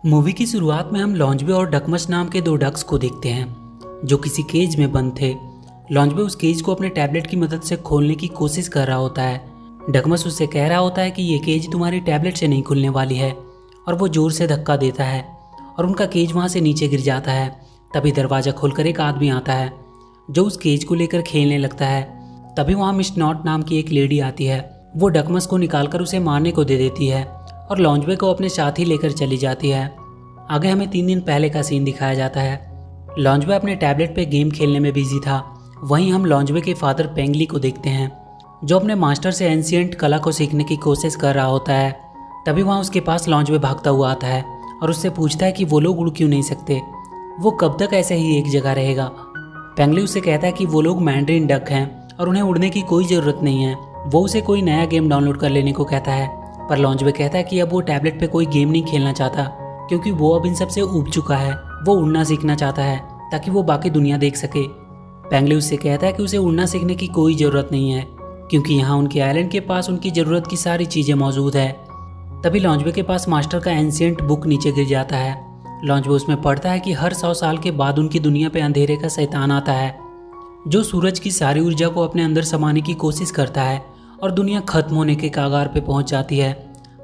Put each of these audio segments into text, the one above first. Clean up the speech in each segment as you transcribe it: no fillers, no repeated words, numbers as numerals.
Movie की शुरुआत में हम लॉन्जबे और डकमस नाम के दो डक्स को देखते हैं जो किसी केज में बंद थे। लॉन्जबे उस केज को अपने टैबलेट की मदद से खोलने की कोशिश कर रहा होता है। डकमस उससे कह रहा होता है कि ये केज तुम्हारी टैबलेट से नहीं खुलने वाली है, और वो जोर से धक्का देता है और उनका केज वहाँ से नीचे गिर जाता है। तभी दरवाज़ा खोलकर एक आदमी आता है जो उस केज को लेकर खेलने लगता है। तभी वहाँ मिस नॉट नाम की एक लेडी आती है। वो डकमस को निकालकर उसे मारने को दे देती है और लॉन्जबे को अपने साथ ही लेकर चली जाती है। आगे हमें 3 दिन पहले का सीन दिखाया जाता है। लॉन्जबे अपने टैबलेट पे गेम खेलने में बिजी था। वहीं हम लॉन्जबे के फादर पेंगली को देखते हैं जो अपने मास्टर से एंशिएंट कला को सीखने की कोशिश कर रहा होता है। तभी वहाँ उसके पास लॉन्जबे भागता हुआ आता है और उससे पूछता है कि वो लोग उड़ क्यों नहीं सकते, वो कब तक ऐसे ही एक जगह रहेगा। पेंगली उससे कहता है कि वो लोग मैंड्रीन डक हैं और उन्हें उड़ने की कोई ज़रूरत नहीं है। वो उसे कोई नया गेम डाउनलोड कर लेने को कहता है, पर लॉन्जबे कहता है कि अब वो टैबलेट पे कोई गेम नहीं खेलना चाहता क्योंकि वो अब इन सब से ऊब चुका है। वो उड़ना सीखना चाहता है ताकि वो बाकी दुनिया देख सके। पेंगली उससे कहता है कि उसे उड़ना सीखने की कोई ज़रूरत नहीं है क्योंकि यहाँ उनके आइलैंड के पास उनकी ज़रूरत की सारी चीज़ें मौजूद है। तभी लॉन्जबे के पास मास्टर का एंशिएंट बुक नीचे गिर जाता है। लॉन्जबे उसमें पढ़ता है कि हर 100 साल के बाद उनकी दुनिया पे अंधेरे का शैतान आता है जो सूरज की सारी ऊर्जा को अपने अंदर समाने की कोशिश करता है और दुनिया खत्म होने के कागार पे पहुंच जाती है।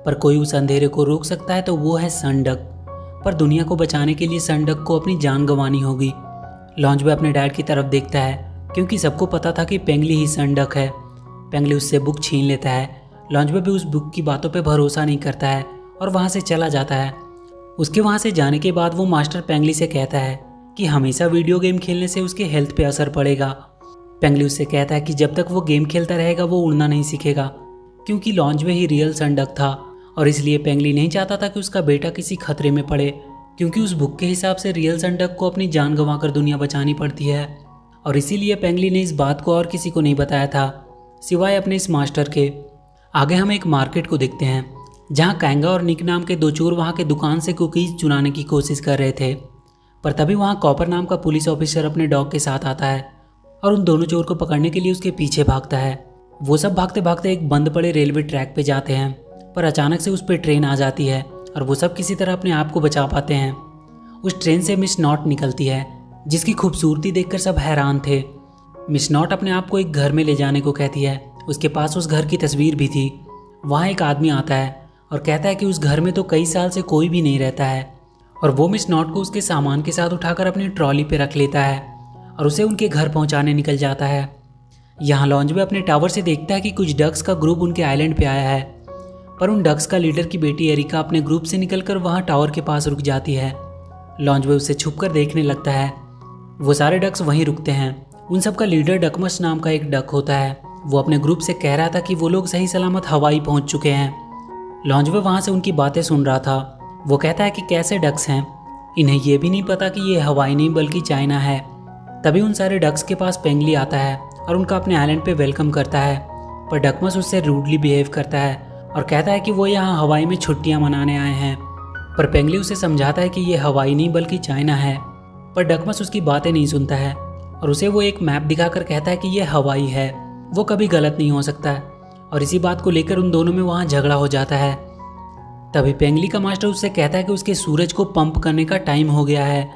पर कोई उस अंधेरे को रोक सकता है तो वो है सनडक। पर दुनिया को बचाने के लिए सनडक को अपनी जान गंवानी होगी। लॉन्जबे अपने डैड की तरफ देखता है क्योंकि सबको पता था कि पेंगली ही सनडक है। पेंगली उससे बुक छीन लेता है। लॉन्जबे भी उस बुक की बातों पे भरोसा नहीं करता है और वहाँ से चला जाता है। उसके वहाँ से जाने के बाद वो मास्टर पेंगली से कहता है कि हमेशा वीडियो गेम खेलने से उसके हेल्थ पे असर पड़ेगा। पेंगली उससे कहता है कि जब तक वो गेम खेलता रहेगा वो उड़ना नहीं सीखेगा क्योंकि लॉन्जबे ही रियल सनडक था और इसलिए पेंगली नहीं चाहता था कि उसका बेटा किसी खतरे में पड़े क्योंकि उस बुक के हिसाब से रियल सनडक को अपनी जान गंवाकर दुनिया बचानी पड़ती है। और इसीलिए पेंगली ने इस बात को और किसी को नहीं बताया था सिवाय अपने इस मास्टर के। आगे हम एक मार्केट को देखते हैं जहाँ कैंगा और निक नाम के दो चोर वहाँ के दुकान से कुकीज़ चुराने की कोशिश कर रहे थे। पर तभी वहाँ कॉपर नाम का पुलिस ऑफिसर अपने डॉग के साथ आता है और उन दोनों चोर को पकड़ने के लिए उसके पीछे भागता है। वो सब भागते भागते एक बंद पड़े रेलवे ट्रैक पे जाते हैं, पर अचानक से उस पर ट्रेन आ जाती है और वो सब किसी तरह अपने आप को बचा पाते हैं। उस ट्रेन से मिस नॉट निकलती है जिसकी खूबसूरती देखकर सब हैरान थे। मिस नॉट अपने आप को एक घर में ले जाने को कहती है। उसके पास उस घर की तस्वीर भी थी। वहाँ एक आदमी आता है और कहता है कि उस घर में तो कई साल से कोई भी नहीं रहता है, और वो मिस नॉट को उसके सामान के साथ उठाकर अपनी ट्रॉली पे रख लेता है और उसे उनके घर पहुँचाने निकल जाता है। यहाँ लॉन्जबे अपने टावर से देखता है कि कुछ डक्स का ग्रुप उनके आइलैंड पे आया है, पर उन डक्स का लीडर की बेटी एरिका अपने ग्रुप से निकलकर वहाँ टावर के पास रुक जाती है। लॉन्जबे उससे छुपकर देखने लगता है। वो सारे डक्स वहीं रुकते हैं। उन सब का लीडर डकमस नाम का एक डक होता है। वो अपने ग्रुप से कह रहा था कि वो लोग सही सलामत हवाई पहुंच चुके हैं। लॉन्जबे वहाँ से उनकी बातें सुन रहा था। वो कहता है कि कैसे डक्स हैं, इन्हें ये भी नहीं पता कि ये हवाई नहीं बल्कि चाइना है। तभी उन सारे डक्स के पास पेंगली आता है और उनका अपने आइलैंड पे वेलकम करता है, पर डकमस उससे रूडली बिहेव करता है और कहता है कि वो यहाँ हवाई में छुट्टियाँ मनाने आए हैं। पर पेंगली उसे समझाता है कि ये हवाई नहीं बल्कि चाइना है, पर डकमस उसकी बातें नहीं सुनता है और उसे वो एक मैप दिखाकर कहता है कि ये हवाई है, वो कभी गलत नहीं हो सकता है। और इसी बात को लेकर उन दोनों में वहाँ झगड़ा हो जाता है। तभी पेंगली का मास्टर उससे कहता है कि उसके सूरज को पंप करने का टाइम हो गया है।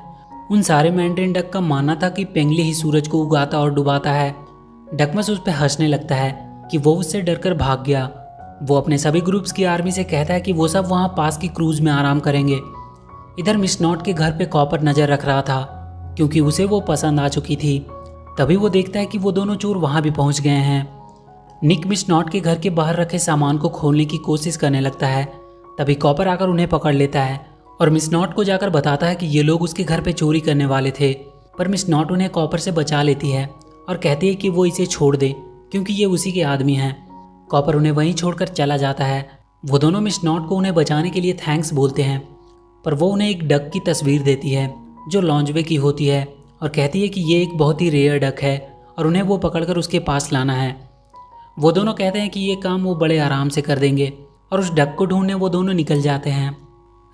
उन सारे मैंड्रीन डक का मानना था कि पेंगली ही सूरज को उगाता और डुबाता है। डकमस उस पर हंसने लगता है कि वो उससे डरकर भाग गया। वो अपने सभी ग्रुप्स की आर्मी से कहता है कि वो सब वहाँ पास की क्रूज में आराम करेंगे। इधर मिस नॉट के घर पे कॉपर नज़र रख रहा था क्योंकि उसे वो पसंद आ चुकी थी। तभी वो देखता है कि वो दोनों चोर वहाँ भी पहुँच गए हैं। निक मिस नॉट के घर के बाहर रखे सामान को खोलने की कोशिश करने लगता है। तभी कॉपर आकर उन्हें पकड़ लेता है और मिस नॉट को जाकर बताता है कि ये लोग उसके घर पे चोरी करने वाले थे। पर मिस नॉट उन्हें कॉपर से बचा लेती है और कहती है कि वो इसे छोड़ दे क्योंकि ये उसी के आदमी हैं। कॉपर उन्हें वहीं छोड़कर चला जाता है। वो दोनों मिस नॉट को उन्हें बचाने के लिए थैंक्स बोलते हैं, पर वो उन्हें एक डक की तस्वीर देती है जो लॉन्जबे की होती है और कहती है कि ये एक बहुत ही रेयर डक है और उन्हें वो पकड़कर उसके पास लाना है। वो दोनों कहते हैं कि ये काम वो बड़े आराम से कर देंगे और उस डक को ढूंढने वो दोनों निकल जाते हैं।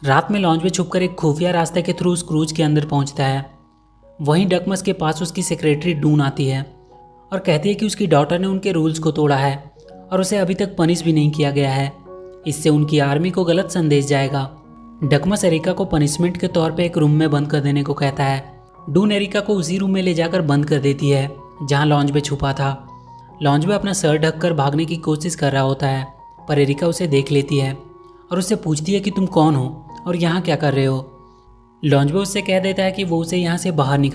रात में लॉन्जबे छुपकर एक खुफिया रास्ते के थ्रू उस क्रूज के अंदर पहुंचता है। वहीं डकमस के पास उसकी सेक्रेटरी डून आती है और कहती है कि उसकी डॉटर ने उनके रूल्स को तोड़ा है और उसे अभी तक पनिश भी नहीं किया गया है। इससे उनकी आर्मी को गलत संदेश जाएगा। डकमस एरिका को पनिशमेंट के तौर पे एक रूम में बंद कर देने को कहता है। डून एरिका को उसी रूम में ले जाकर बंद कर देती है जहाँ लॉन्जबे छुपा था। लॉन्जबे अपना सर ढककर भागने की कोशिश कर रहा होता है, पर एरिका उसे देख लेती है और उससे पूछती है कि तुम कौन हो और यहाँ क्या कर रहे हो। लॉन्जबे उससे कह देता है कि वो उसे यहाँ से बाहर